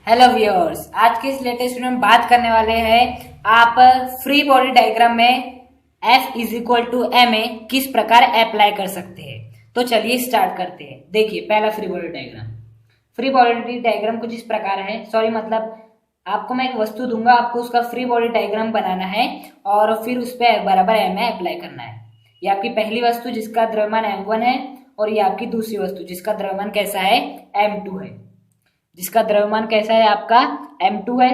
Hello viewers, आज के इस लेटेस्ट वीडियो में बात करने वाले हैं आप फ्री बॉडी डायग्राम में F is equal to m a किस प्रकार अप्लाई कर सकते हैं। तो चलिए स्टार्ट करते हैं। देखिए, पहला फ्री बॉडी डायग्राम कुछ इस प्रकार है। मतलब आपको मैं एक वस्तु दूंगा, आपको उसका फ्री बॉडी डायग्राम बनाना है और फिर उस पर बराबर एम ए अप्लाई करना है। ये आपकी पहली वस्तु जिसका द्रव्यमान m1 है और ये आपकी दूसरी वस्तु जिसका द्रव्यमान कैसा है, m2 है। जिसका द्रव्यमान कैसा है, आपका m2 है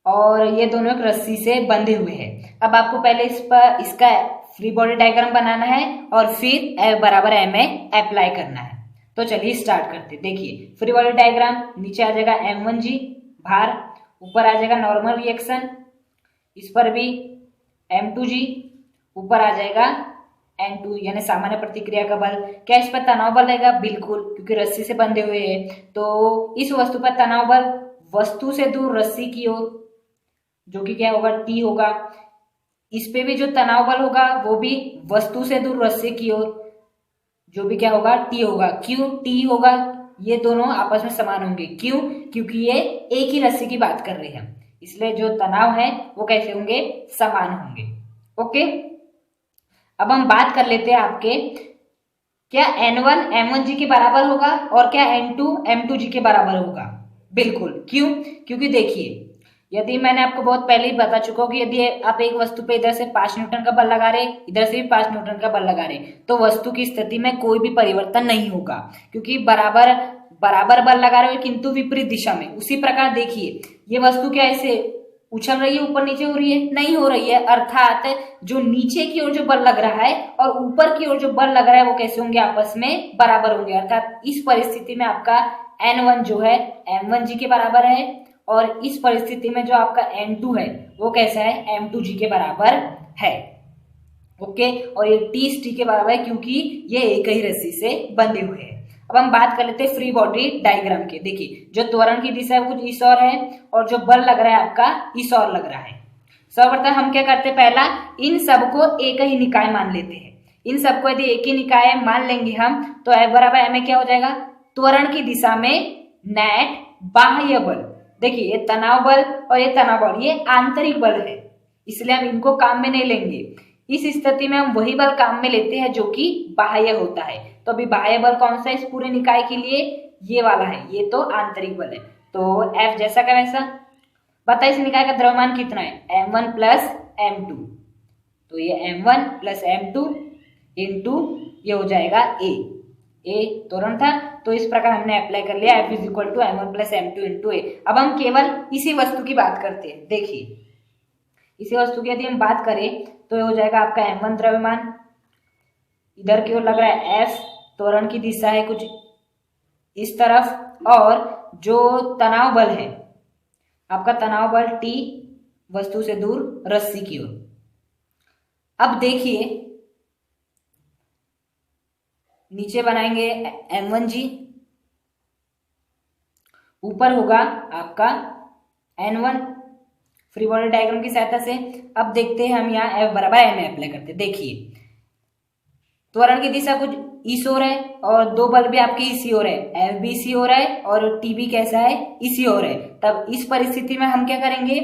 और ये दोनों एक रस्सी से बंधे हुए हैं। अब आपको पहले इसका फ्री बॉडी डायग्राम बनाना है और फिर बराबर एम ए अप्लाई करना है। तो चलिए स्टार्ट करते हैं। देखिए, फ्री बॉडी डायग्राम नीचे आ जाएगा m1g भार, ऊपर आ जाएगा नॉर्मल रिएक्शन, इस पर भी m2g, ऊपर आ जाएगा N2 यानी सामान्य प्रतिक्रिया का बल। क्या इस पर तनाव बल रहेगा? बिल्कुल, क्योंकि रस्सी से बंधे हुए हैं। तो इस वस्तु पर तनाव बल वस्तु से दूर रस्सी की ओर, जो कि क्या होगा, T होगा। इस पे भी जो तनाव बल होगा वो भी वस्तु से दूर रस्सी की ओर, जो भी क्या होगा, T होगा। क्यों T होगा? ये दोनों आपस में समान होंगे। क्यों? क्योंकि ये एक ही रस्सी की बात कर रहे हैं, इसलिए जो तनाव है वो कैसे होंगे, समान होंगे। ओके, अब हम बात कर लेते हैं आपके, क्या N1 M1G के बराबर होगा और क्या N2 M2G के बराबर होगा? बिल्कुल। क्यों? क्योंकि देखिए, यदि मैंने आपको बहुत पहले ही बता चुका हूँ कि यदि आप एक वस्तु पे इधर से 5 न्यूटन का बल लगा रहे, इधर से भी 5 न्यूटन का बल लगा रहे, तो वस्तु की स्थिति में कोई भी परिवर्तन नहीं होगा, क्योंकि बराबर बल लगा रहे हो किंतु विपरीत दिशा में। उसी प्रकार देखिए, ये वस्तु क्या ऐसे उछल रही है, ऊपर नीचे हो रही है? नहीं हो रही है। अर्थात जो नीचे की ओर जो बल लग रहा है और ऊपर की ओर जो बल लग रहा है वो कैसे होंगे, आपस में बराबर होंगे। अर्थात इस परिस्थिति में आपका N1 जो है M1G के बराबर है और इस परिस्थिति में जो आपका N2 है वो कैसा है, M2G के बराबर है। ओके, और ये T के बराबर है क्योंकि ये एक ही रस्सी से बंधे हुए हैं। अब हम बात कर लेते हैं फ्री बॉडी डायग्राम के। देखिए, जो त्वरण की दिशा है वो कुछ इस ओर है और जो बल लग रहा है आपका इस ओर लग रहा है। सर्वप्रथम हम क्या करते हैं, पहला इन सबको एक ही निकाय मान लेते हैं। इन सबको यदि एक ही निकाय मान लेंगे हम, तो F बराबर एम ए क्या हो जाएगा, त्वरण की दिशा में नेट बाह्य बल। देखिए, ये तनाव बल और ये तनाव बल, ये आंतरिक बल है, इसलिए हम इनको काम में नहीं लेंगे। इस स्थिति में हम वही बल काम में लेते हैं जो कि बाह्य होता है। तो अभी बाह्य बल कौन सा है इस पूरे निकाय के लिए, ये वाला है, ये तो आंतरिक बल है। तो F जैसा का वैसा। बता इस निकाय का द्रव्यमान कितना है, m1 प्लस m2। तो ये m1 प्लस m2 इंटू ये हो जाएगा ए त्वरण था। तो इस प्रकार हमने अप्लाई कर लिया F is equal to m1 plus m2 into a. अब हम केवल इसी वस्तु की बात करते हैं। देखिए, इसी वस्तु की यदि हम बात करें तो ये हो जाएगा आपका m1 द्रव्यमान, इधर की ओर लग रहा है F, त्वरण की दिशा है कुछ इस तरफ, और जो तनाव बल है आपका तनाव बल T, वस्तु से दूर रस्सी की ओर। अब देखिए, नीचे बनाएंगे M1G, ऊपर होगा आपका N1 फ्री बॉडी डायग्राम की सहायता से। अब देखते हैं हम यहाँ F बराबर एम ए अप्लाई करते हैं। देखिए, त्वरण की दिशा कुछ इस ओर है और दो बल भी आपके इसी ओर है, F भी इसी ओर है और T भी कैसा है, इसी ओर है। तब इस परिस्थिति में हम क्या करेंगे,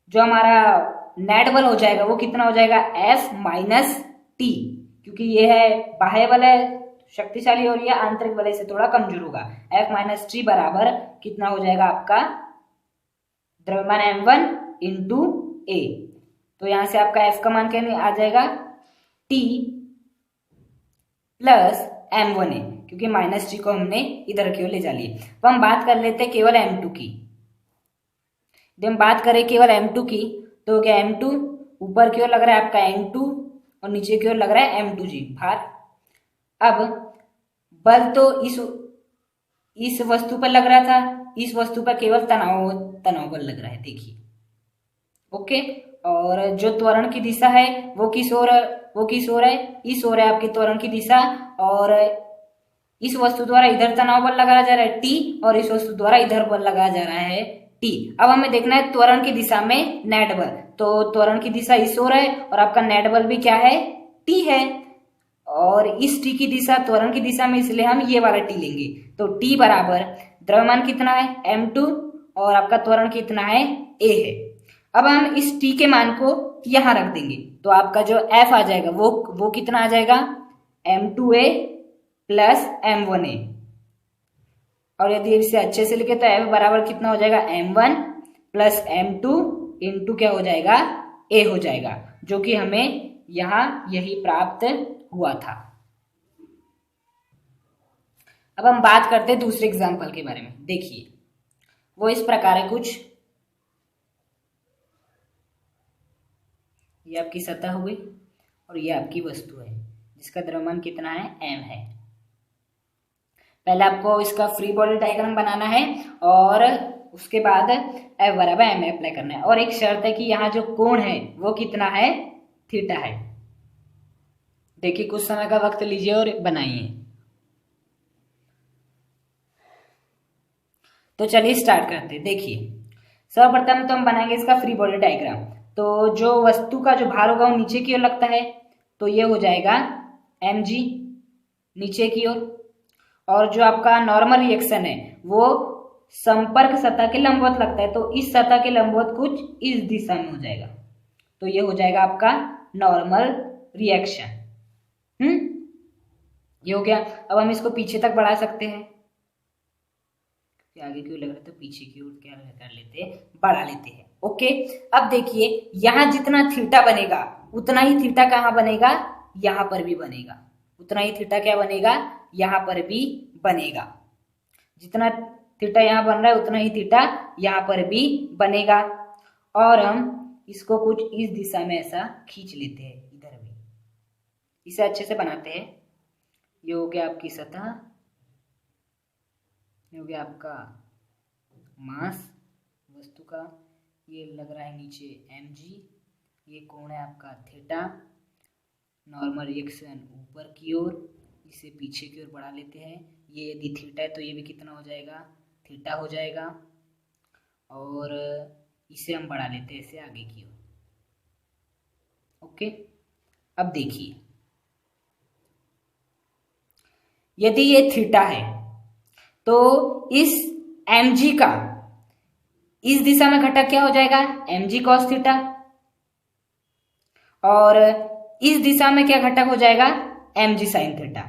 जो हमारा नेट बल हो जाएगा वो कितना हो जाएगा, F माइनस T, क्योंकि ये है बाह्य बल है शक्तिशाली और ये आंतरिक बल से थोड़ा कमजोर होगा। F माइनस T बराबर कितना हो जाएगा, आपका द्रव्यमान m1 इंटू ए। तो यहां से आपका F का मान क्या आ जाएगा, T प्लस m1 है, क्योंकि माइनस T को हमने इधर की ओर ले जा लिए। तो हम बात कर लेते हैं केवल m2 की। जब हम बात करें केवल m2 की, तो क्या m2 ऊपर की ओर लग रहा है आपका n2 और नीचे की ओर लग रहा है m2g भार। अब बल तो इस वस्तु पर लग रहा था, इस वस्तु पर केवल तनाव बल लग रहा है। देखिए, ओके, और जो त्वरण की दिशा है वो किस ओर है, इस ओर है आपकी त्वरण की दिशा, और इस वस्तु द्वारा इधर तनाव बल लगाया जा रहा है T और इस वस्तु द्वारा इधर बल लगाया जा रहा है T। अब हमें देखना है त्वरण की दिशा में नेट बल। तो त्वरण की दिशा इस ओर है और आपका नेट बल भी क्या है, T है, और इस टी की दिशा त्वरण की दिशा में, इसलिए हम ये वाला टी लेंगे। तो टी बराबर द्रव्यमान कितना है m2 और आपका त्वरण कितना है a है। अब हम इस टी के मान को यहां रख देंगे तो आपका जो F आ जाएगा वो कितना आ जाएगा m2a प्लस m1a। और यदि इसे अच्छे से लिखे तो F बराबर कितना हो जाएगा m1 प्लस m2 इंटू क्या हो जाएगा a हो जाएगा, जो कि हमें यहां यही प्राप्त हुआ था। अब हम बात करते हैं दूसरे एग्जाम्पल के बारे में। देखिए वो इस प्रकार है कुछ, ये आपकी सतह हुई और ये आपकी वस्तु है जिसका द्रव्यमान कितना है m है। पहले आपको इसका फ्री बॉडी डायग्राम बनाना है और उसके बाद F बराबर m अप्लाई करना है। और एक शर्त है कि यहाँ जो कोण है वो कितना है थीटा है। देखिए कुछ समय का वक्त लीजिए और बनाइए। तो चलिए स्टार्ट करते हैं। देखिए सर्वप्रथम तो हम बनाएंगे इसका फ्री बॉडी डायग्राम। तो जो वस्तु का जो भार होगा वो नीचे की ओर लगता है, तो ये हो जाएगा mg नीचे की ओर। और जो आपका नॉर्मल रिएक्शन है वो संपर्क सतह के लंबवत लगता है, तो इस सतह के लंबवत कुछ इस दिशा में हो जाएगा। तो ये हो जाएगा आपका नॉर्मल रिएक्शन। ये हो गया। अब हम इसको पीछे तक बढ़ा सकते हैं, आगे क्यों लग रहा है तो पीछे की ओर क्या कर लेते हैं, बढ़ा लेते हैं। ओके, अब देखिए यहां जितना थीटा बनेगा उतना ही थीटा कहाँ बनेगा, यहां पर भी बनेगा। उतना ही थीटा क्या बनेगा, यहां पर भी बनेगा। जितना थीटा यहां बन रहा है उतना ही थीटा यहां पर भी बनेगा। और हम इसको कुछ इस दिशा में ऐसा खींच लेते हैं, इधर भी इसे अच्छे से बनाते हैं। ये हो गया आपकी सतह, ये हो गया आपका मास वस्तु का, ये लग रहा है नीचे mg, ये कोण है आपका थीटा। नॉर्मल रिएक्शन ऊपर की ओर, इसे पीछे की ओर बढ़ा लेते हैं। ये यदि थीटा है तो ये भी कितना हो जाएगा, थीटा हो जाएगा। और इसे हम बढ़ा लेते हैं इसे आगे की ओर। ओके, अब देखिए यदि ये थीटा है तो इस mg का इस दिशा में घटक क्या हो जाएगा, mg cos थीटा। और इस दिशा में क्या घटक हो जाएगा, mg sin थीटा।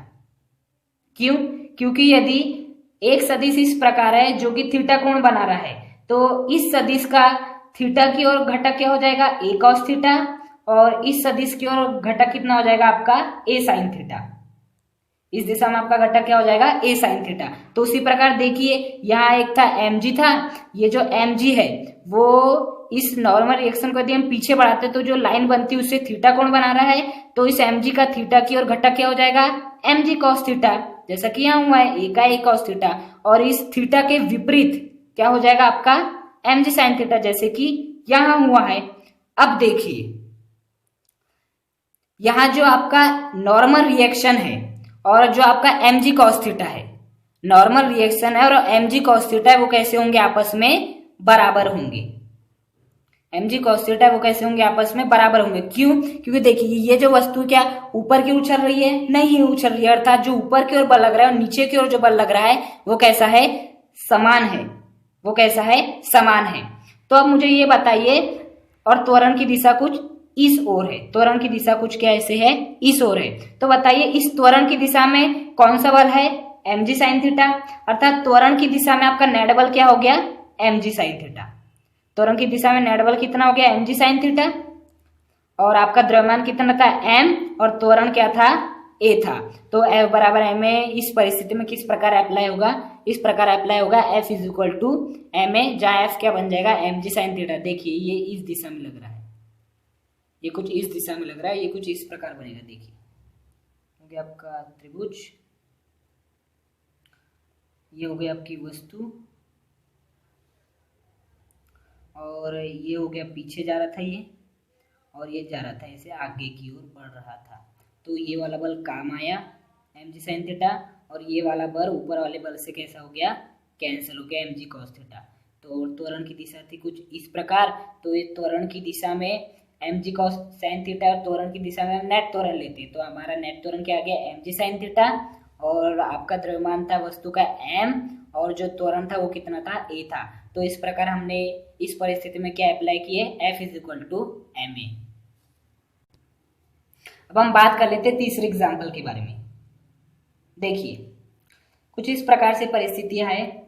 क्यों, क्योंकि यदि एक सदिश इस प्रकार है जो कि थीटा कोण बना रहा है, तो इस सदिश का थीटा की ओर घटक क्या हो जाएगा, a cos थीटा। और इस सदिश की ओर घटक कितना हो जाएगा आपका, a sin थीटा। इस दिशा में आपका घटक क्या हो जाएगा, a sin थीटा। तो उसी प्रकार देखिए यहाँ एक था mg था, ये जो mg है वो इस नॉर्मल रिएक्शन को यदि हम पीछे बढ़ाते तो जो लाइन बनती है उससे थीटा कोण बना रहा है, तो इस mg का थीटा की ओर घटक क्या हो जाएगा, mg cos थीटा, जैसा कि यहाँ हुआ है a का a cos थीटा। और इस थीटा के विपरीत क्या हो जाएगा आपका mg sin थीटा, जैसे कि यहाँ हुआ है। अब देखिए यहाँ जो आपका नॉर्मल रिएक्शन है और जो आपका mg cos थीटा है, नॉर्मल रिएक्शन है और mg cos थीटा है, वो कैसे होंगे, आपस में बराबर होंगे। mg cos थीटा है वो कैसे होंगे, आपस में बराबर होंगे। क्यों, क्योंकि देखिए ये जो वस्तु क्या ऊपर की ओर उछल रही है, नहीं उछल रही है, अर्थात जो ऊपर की ओर बल लग रहा है और नीचे की ओर जो बल लग रहा है वो कैसा है, समान है। वो कैसा है, समान है। तो अब मुझे ये बताइए, और त्वरण की दिशा कुछ इस ओर है, त्वरण की दिशा कुछ क्या ऐसे है, इस ओर है। तो बताइए इस त्वरण की दिशा में कौन सा बल है, mg sin थीटा। अर्थात त्वरण की दिशा में आपका नेट बल क्या हो गया, mg sin थीटा। त्वरण की दिशा में नेट बल कितना हो गया, mg sin थीटा। और आपका द्रव्यमान कितना था, m, और त्वरण क्या था, a था। तो F बराबर ma इस परिस्थिति में किस प्रकार अप्लाई होगा, इस प्रकार अप्लाई होगा F is equal to ma, जहाँ F क्या बन जाएगा, mg sin थीटा। देखिए ये इस दिशा में लग रहा है, ये कुछ इस दिशा में लग रहा है, ये कुछ इस प्रकार बनेगा। देखिए हो गया आपका त्रिभुज, ये हो गया आपकी वस्तु, और ये हो गया पीछे जा रहा था ये, और ये जा रहा था ऐसे आगे की ओर बढ़ रहा था। तो ये वाला बल काम आया mg sin थीटा, और ये वाला बल ऊपर वाले बल से कैसा हो गया, कैंसिल हो गया mg cos थीटा। तो त्वरण की दिशा थी कुछ इस प्रकार, तो इस त्वरण की दिशा में mg cos sin थीटा, और त्वरण की दिशा में हम नेट त्वरण लेते हैं, तो हमारा नेट त्वरण क्या आ गया mg sin थीटा, और आपका द्रव्यमान था वस्तु का m, और जो त्वरण था वो कितना था a था। तो इस प्रकार हमने इस परिस्थिति में क्या अप्लाई किए, F is equal to ma। अब हम बात कर लेते हैं तीसरे एग्जाम्पल के बारे में। देखिए कुछ इस प्रकार से परिस्थितियां है,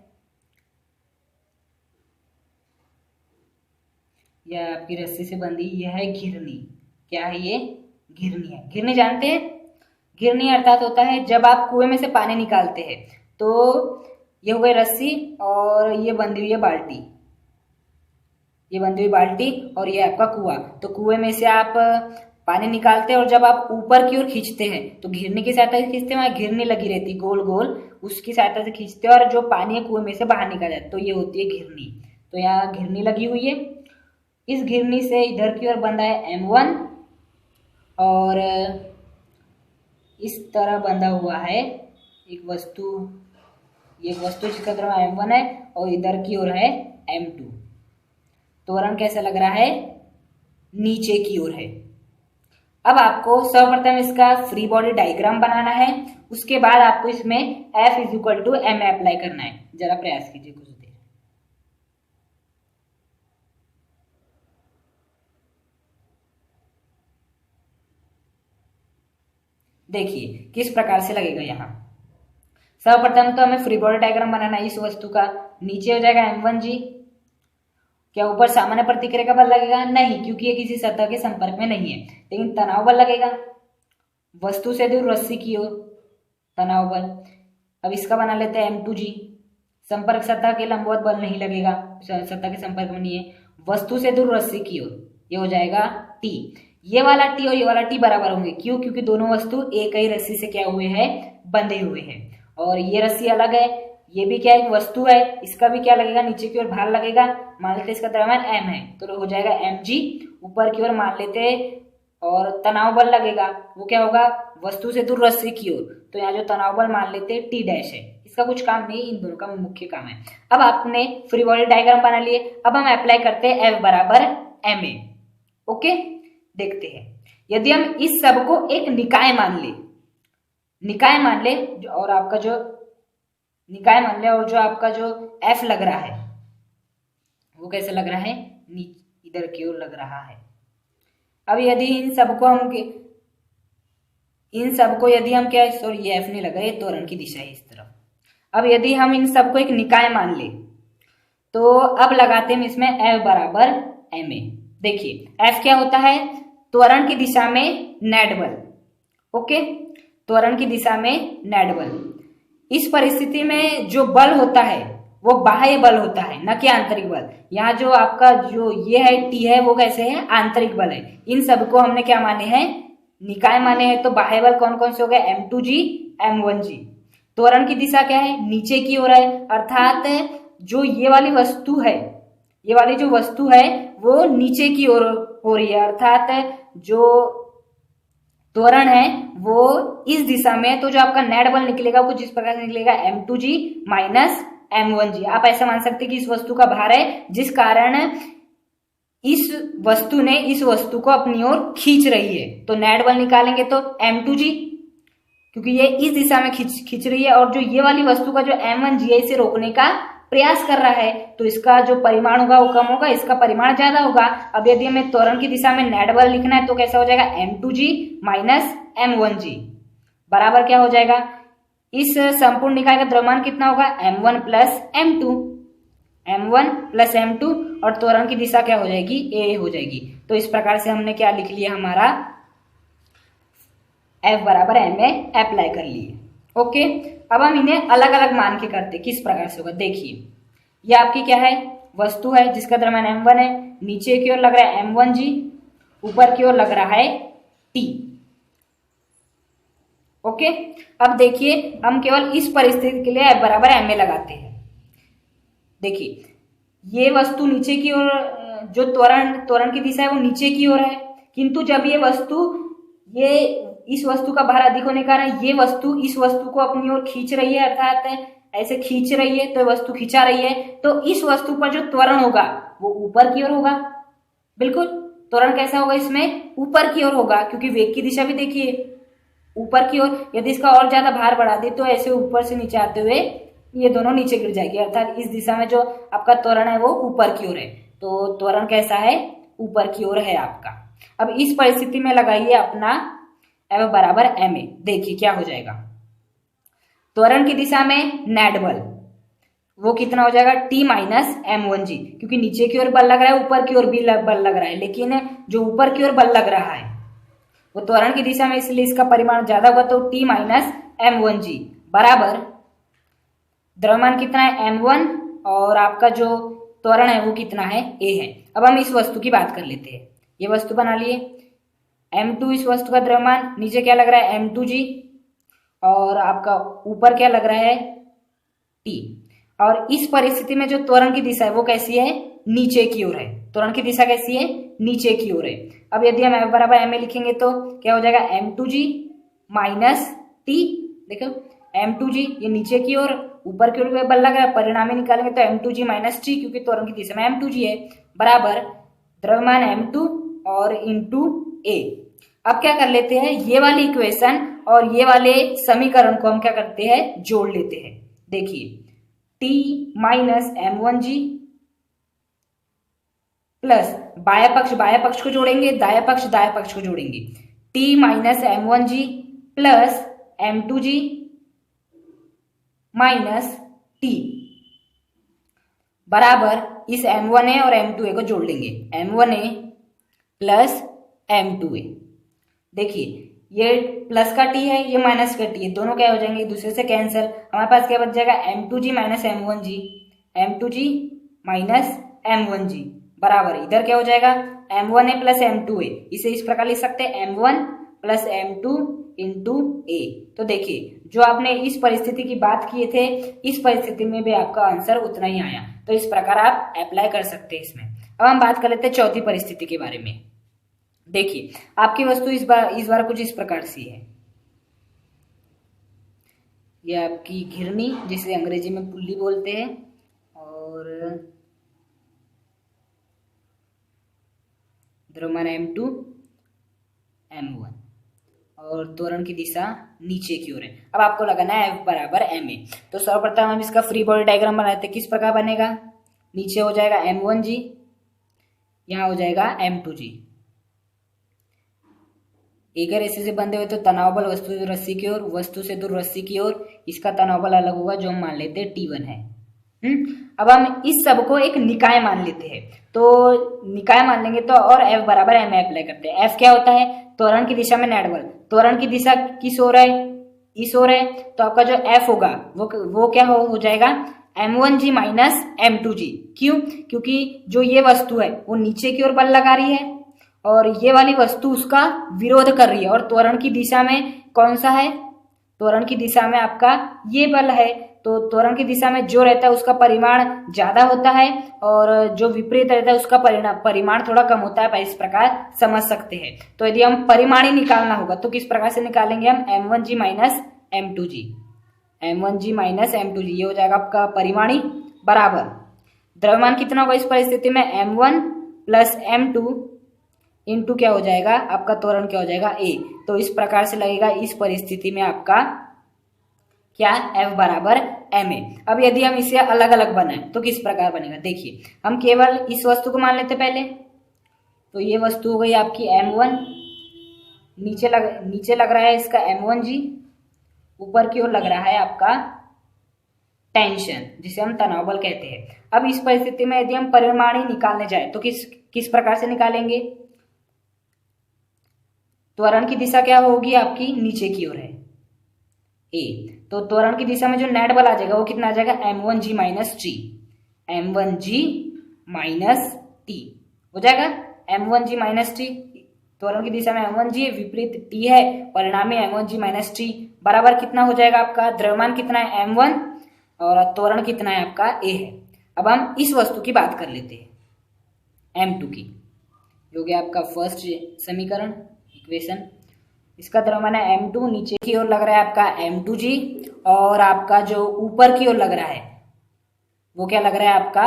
यह आपकी रस्सी से बंधी, यह है घिरनी। क्या है ये, घिरनी है। घिरनी जानते हैं, घिरनी अर्थात होता है जब आप कुएं में से पानी निकालते हैं, तो ये हो गई रस्सी और ये बंधी हुई है बाल्टी, ये बंधी हुई बाल्टी और ये आपका कुआं। तो कुएं में से आप पानी निकालते हैं और जब आप ऊपर की ओर खींचते हैं तो घिरनी की सहायता से खींचते हैं, वहां घिरनी लगी रहती गोल गोल, उसकी सहायता से खींचते हैं और जो पानी है कुएं में से बाहर निकल जाता है, तो ये होती है घिरनी। तो यहाँ घिरनी लगी हुई है, इस घिरनी से इधर की ओर बंधा है M1 और इस तरह बंधा हुआ है एक वस्तु, ये वस्तु जिसका द्रव्यमान M1 है और इधर की ओर है M2। त्वरण कैसा लग रहा है, नीचे की ओर है। अब आपको सर्वप्रथम इसका फ्री बॉडी डायग्राम बनाना है, उसके बाद आपको इसमें F is equal to ma apply करना है। जरा प्रयास कीजिए कुछ देर। देखिए किस प्रकार से लगेगा। यहाँ सर्वप्रथम तो हमें फ्री बॉडी डायग्राम बनाना है इस वस्तु का। नीचे हो जाएगा M1g, क्या ऊपर सामान्य प्रतिक्रिया का बल लगेगा, नहीं, क्योंकि ये किसी सतह के संपर्क में नहीं है, लेकिन तनाव बल लगेगा वस्तु से दूर रस्सी की ओर, तनाव बल। अब इसका बना लेते हैं M2g, संपर्क सतह के लंबवत बल नहीं लगेगा, सतह के संपर्क में नहीं है, वस्तु से दूर रस्सी की ओर, ये हो जाएगा T। ये वाला T और ये वाला T बराबर होंगे, क्यों, क्योंकि दोनों वस्तु एक ही रस्सी से क्या हुए हैं, बंधे हुए हैं। और ये रस्सी अलग है, ये भी क्या एक वस्तु है, इसका भी क्या लगेगा, नीचे की ओर भार लगेगा। मान लेते इसका द्रव्यमान m है, तो हो जाएगा mg, ऊपर की ओर मान लेते और तनाव बल लगेगा, वो क्या होगा, वस्तु से दूर रस्सी की ओर, तो यहाँ जो तनाव बल मान लेते t डैश है, इसका कुछ काम नहीं, इन दोनों का मुख्य काम है। अब आपने फ्री बॉडी डायग्राम बना लिए, अब हम अप्लाई करते हैं F बराबर ma। ओके, देखते हैं। यदि हम इस सब को एक निकाय मान ले, निकाय मान ले, और आपका जो निकाय मान ले, और जो आपका जो F लग रहा है वो कैसे लग रहा है, इधर की ओर लग रहा है। अब यदि इन सबको यदि हम क्या, सॉरी ये F नहीं लगा, ये त्वरण की दिशा है इस तरफ। अब यदि हम इन सबको एक निकाय मान ले, तो अब लगाते हैं इसमें F बराबर ma। देखिए F क्या होता है, त्वरण की दिशा में नेट बल। ओके, त्वरण की दिशा में नेट बल। इस परिस्थिति में जो बल होता है वो बाह्य बल होता है, न कि आंतरिक बल। यहाँ जो आपका जो ये है T है, वो कैसे है, आंतरिक बल है। इन सबको हमने क्या माने हैं, निकाय माने हैं। तो बाह्य बल कौन कौन से हो गए, M2g M1g। त्वरण की दिशा क्या है, नीचे की ओर है, अर्थात जो ये वाली वस्तु है, ये वाली जो वस्तु है वो नीचे की ओर हो रही है, अर्थात जो त्वरण है वो इस दिशा में। तो जो आपका नेट बल निकलेगा वो कुछ इस प्रकार से निकलेगा, M2g माइनस M1g। आप ऐसा मान सकते हैं कि इस वस्तु का भार है, जिस कारण इस वस्तु ने इस वस्तु को अपनी ओर खींच रही है। तो नेट बल निकालेंगे तो M2g, क्योंकि ये इस दिशा में खींच रही है, और जो ये वाली वस्तु का जो M1g है इसे रोकने का प्रयास कर रहा है, तो इसका जो परिमाण होगा वो कम होगा, इसका परिमाण ज्यादा होगा। अब यदि हमें त्वरण की दिशा में नेट बल लिखना है तो कैसा हो जाएगा, M2g माइनस M1g बराबर क्या हो जाएगा, इस संपूर्ण निकाय का द्रव्यमान कितना होगा, M1 plus M2, M1 plus M2, और त्वरण की दिशा क्या हो जाएगी, A हो जाएगी। तो इस प्रकार से हमने क्या लिख लिया, हमारा F बराबर ma अप्लाई कर लिए। ओके, अब हम इन्हें अलग अलग मान के करते, किस प्रकार से होगा। देखिए ये आपकी क्या है, वस्तु है जिसका द्रव्यमान M1 है, नीचे की ओर लग रहा है M1g, ऊपर की ओर लग रहा है T। ओके, अब देखिए हम केवल इस परिस्थिति के लिए F बराबर ma लगाते हैं। देखिए ये वस्तु नीचे की ओर, जो त्वरण की दिशा है वो नीचे की ओर है, किंतु जब ये वस्तु, ये इस वस्तु का भार अधिक होने के कारण ये वस्तु इस वस्तु को अपनी ओर खींच रही है, अर्थात ऐसे खींच रही है, तो वस्तु खींचा रही है, तो इस वस्तु पर जो त्वरण होगा वो ऊपर की ओर होगा, बिल्कुल। त्वरण कैसा होगा इसमें, ऊपर की ओर होगा, क्योंकि वेग की दिशा भी देखिए ऊपर की ओर। यदि इसका और ज्यादा भार बढ़ा दे तो ऐसे ऊपर से नीचे आते हुए ये दोनों नीचे गिर जाएगी, अर्थात इस दिशा में जो आपका त्वरण है वो ऊपर की ओर है। तो त्वरण कैसा है, ऊपर की ओर है आपका। अब इस परिस्थिति में लगाइए अपना F बराबर ma। देखिए क्या हो जाएगा, त्वरण की दिशा में नेट बल वो कितना हो जाएगा, T माइनस m1g, क्योंकि नीचे की ओर बल लग रहा है, ऊपर की ओर भी बल लग रहा है, लेकिन जो ऊपर की ओर बल लग रहा है वो त्वरण की दिशा में, इसलिए इसका परिमाण ज्यादा होगा, तो T माइनस m1g बराबर द्रव्यमान कितना है m1 और आपका जो त्वरण है वो कितना है a है। अब हम इस वस्तु की बात कर लेते हैं, ये वस्तु बना लिए, m2 इस वस्तु का द्रव्यमान, नीचे क्या लग रहा है m2g और आपका ऊपर क्या लग रहा है t। और इस परिस्थिति में जो त्वरण की दिशा है वो कैसी है, नीचे की ओर है, त्वरण की दिशा कैसी है, नीचे की ओर है। अब यदि हम F बराबर ma लिखेंगे तो क्या हो जाएगा, m2g माइनस t। देखो m2g ये नीचे की ओर, ऊपर की ओर बल लग रहा है, परिणामी निकालेंगे तो m2g माइनस t, क्योंकि त्वरण की दिशा में m2g है, बराबर द्रव्यमान m2 और इंटू a। अब क्या कर लेते हैं, ये वाली इक्वेशन और ये वाले समीकरण को हम क्या करते हैं, जोड़ लेते हैं। देखिए T माइनस m1g प्लस बाया पक्ष को जोड़ेंगे, दाया पक्ष को जोड़ेंगे, T minus m1g plus m2g minus t बराबर इस m1a और m2a को जोड़ लेंगे, m1a प्लस m2a। देखिए ये प्लस का t है, ये माइनस का t है, दोनों क्या हो जाएंगे, एक दूसरे से कैंसिल। हमारे पास क्या बच जाएगा, m2g minus m1g, m2g minus m1g बराबर इधर क्या हो जाएगा, m1a प्लस m2a। इसे इस प्रकार लिख सकते हैं m1 plus m2 into a। तो देखिए जो आपने इस परिस्थिति की बात किए थे, इस परिस्थिति में भी आपका आंसर उतना ही आया। तो इस प्रकार आप अप्लाई कर सकते हैं इसमें। अब हम बात कर लेते हैं चौथी परिस्थिति के बारे में। देखिए आपकी वस्तु इस बार कुछ इस प्रकार से है, ये आपकी घिरनी जिसे अंग्रेजी में पुल्ली बोलते हैं, और द्रव्यमान m2 m1 और त्वरण की दिशा नीचे की ओर है। अब आपको लगाना है F बराबर ma। तो सर्वप्रथम हम इसका फ्री बॉडी डायग्राम बनाते हैं, किस प्रकार बनेगा, नीचे हो जाएगा m1g, यहाँ हो जाएगा m2g। एक रेसे से बंधे हुए तो तनाव बल वस्तु से दूर रस्सी की ओर, वस्तु से दूर रस्सी की ओर, इसका तनाव बल अलग होगा जो हम मान लेते हैं T1 है। अब हम इस सब को एक निकाय मान लेते हैं, तो निकाय मान लेंगे तो और F बराबर ma अप्लाई करते हैं। F क्या होता है, त्वरण की दिशा में नेट बल, त्वरण की दिशा किस ओर है, इस ओर है, तो आपका जो F होगा वो क्या हो जाएगा m1g माइनस m2g। क्यों, क्योंकि जो ये वस्तु है वो नीचे की ओर बल लगा रही है और ये वाली वस्तु उसका विरोध कर रही है, और त्वरण की दिशा में कौन सा है, त्वरण की दिशा में आपका ये बल है। तो त्वरण की दिशा में जो रहता है उसका परिमाण ज्यादा होता है और जो विपरीत रहता है उसका परिमाण थोड़ा कम होता है, इस प्रकार समझ सकते हैं। तो यदि हम परिमाण ही निकालना होगा तो किस प्रकार से निकालेंगे हम, m1g minus m2g, m1g minus m2g, ये हो जाएगा आपका परिमाणी बराबर द्रव्यमान कितना होगा इस परिस्थिति में, m1 प्लस m2 इंटू क्या हो जाएगा आपका त्वरण क्या हो जाएगा a। तो इस प्रकार से लगेगा इस परिस्थिति में आपका क्या, F बराबर ma। अब यदि हम इसे अलग अलग बनाएं तो किस प्रकार बनेगा, देखिए हम केवल इस वस्तु को मान लेते पहले। तो ये वस्तु हो गई आपकी m1, नीचे लग रहा है इसका m1g, ऊपर की ओर लग रहा है आपका टेंशन जिसे हम तनाव बल कहते हैं। अब इस परिस्थिति में यदि हम परिमाणी निकालने जाए तो किस प्रकार से निकालेंगे, त्वरण की दिशा क्या होगी आपकी, नीचे की ओर है a। तो त्वरण की दिशा में जो नेट बल आ जाएगा वो कितना आ जाएगा, m1g minus t, m1g minus t हो जाएगा, m1g माइनस t। त्वरण की दिशा में m1g विपरीत t है, परिणामी m1g माइनस t बराबर कितना हो जाएगा आपका, द्रव्यमान कितना है m1 और त्वरण कितना है आपका a है। अब हम इस वस्तु की बात कर लेते हैं m2 की, जो कि आपका फर्स्ट समीकरण इक्वेशन। इसका द्रव्यमान है m2, नीचे की ओर लग रहा है आपका m2g और आपका जो ऊपर की ओर लग रहा है वो क्या लग रहा है आपका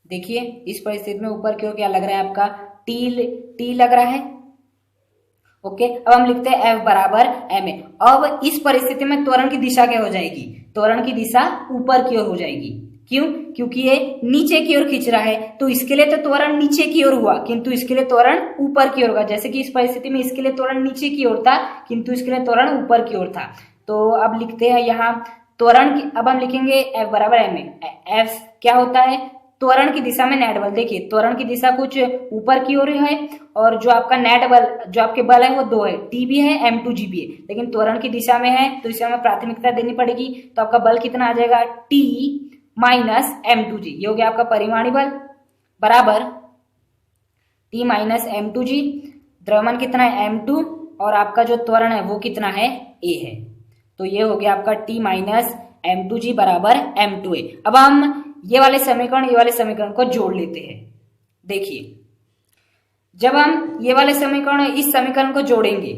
देखिए इस परिस्थिति में ऊपर की ओर क्या लग रहा है आपका, टी लग रहा है। ओके, अब हम लिखते हैं F बराबर ma। अब इस परिस्थिति में त्वरण की दिशा क्या हो जाएगी, त्वरण की दिशा ऊपर की ओर हो जाएगी। क्यों, क्योंकि ये नीचे की ओर खींच रहा है, तो इसके लिए तो त्वरण नीचे की ओर हुआ, किंतु इसके लिए त्वरण ऊपर की ओर होगा। जैसे कि इस परिस्थिति में इसके लिए त्वरण नीचे की ओर था, किंतु इसके लिए त्वरण ऊपर की ओर था। तो अब लिखते हैं यहाँ त्वरण की, अब हम लिखेंगे F बराबर ma। F क्या होता है, त्वरण की दिशा में नेट बल। देखिए त्वरण की दिशा कुछ ऊपर की ओर है, और जो आपका नेट बल, जो आपके बल है वो दो है, टी भी है m2g भी है, लेकिन त्वरण की दिशा में है तो इसे हमें प्राथमिकता देनी पड़ेगी। तो आपका बल कितना आ जाएगा, t माइनस m2g, ये हो गया आपका परिमाणी बल, बराबर t माइनस m2g। द्रव्यमान कितना है m2, और आपका जो त्वरण है वो कितना है, a है। तो ये हो गया आपका t माइनस m2g बराबर m2a। अब हम ये वाले समीकरण को जोड़ लेते हैं। देखिए जब हम ये वाले समीकरण इस समीकरण को जोड़ेंगे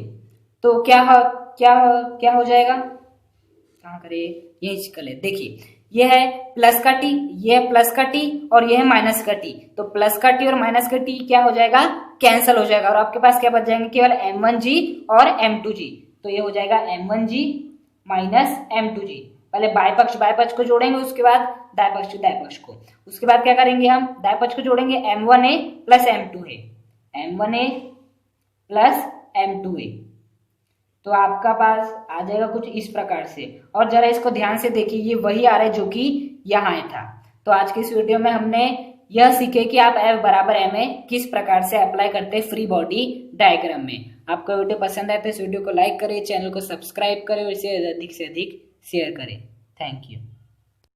तो क्या हो जाएगा, कहाँ करें, यही कर ले। देखिए ये है प्लस का टी, ये है प्लस का टी, और ये है माइनस का टी। तो प्लस का टी और माइनस का टी क्या हो जाएगा, कैंसल हो जाएगा, और आपके पास क्या बच जाएंगे, केवल m1g और m2g। तो ये हो जाएगा m1g माइनस m2g। पहले बाय पक्ष को जोड़ेंगे, उसके बाद दाएं पक्ष को। उसके बाद क्या करेंगे, हम दाएं पक्ष को जोड़ेंगे, m1a plus m2a, m1a plus m2a। तो आपका पास आ जाएगा कुछ इस प्रकार से। और जरा इसको ध्यान से देखिए, ये वही आ रहा है जो कि यहाँ आया था। तो आज के इस वीडियो में हमने यह सीखे कि आप F बराबर ma किस प्रकार से अप्लाई करते हैं फ्री बॉडी डायग्राम में। आपको वीडियो पसंद आए तो इस वीडियो को लाइक करें, चैनल को सब्सक्राइब करें और इसे अधिक से अधिक शेयर करें। Thank you.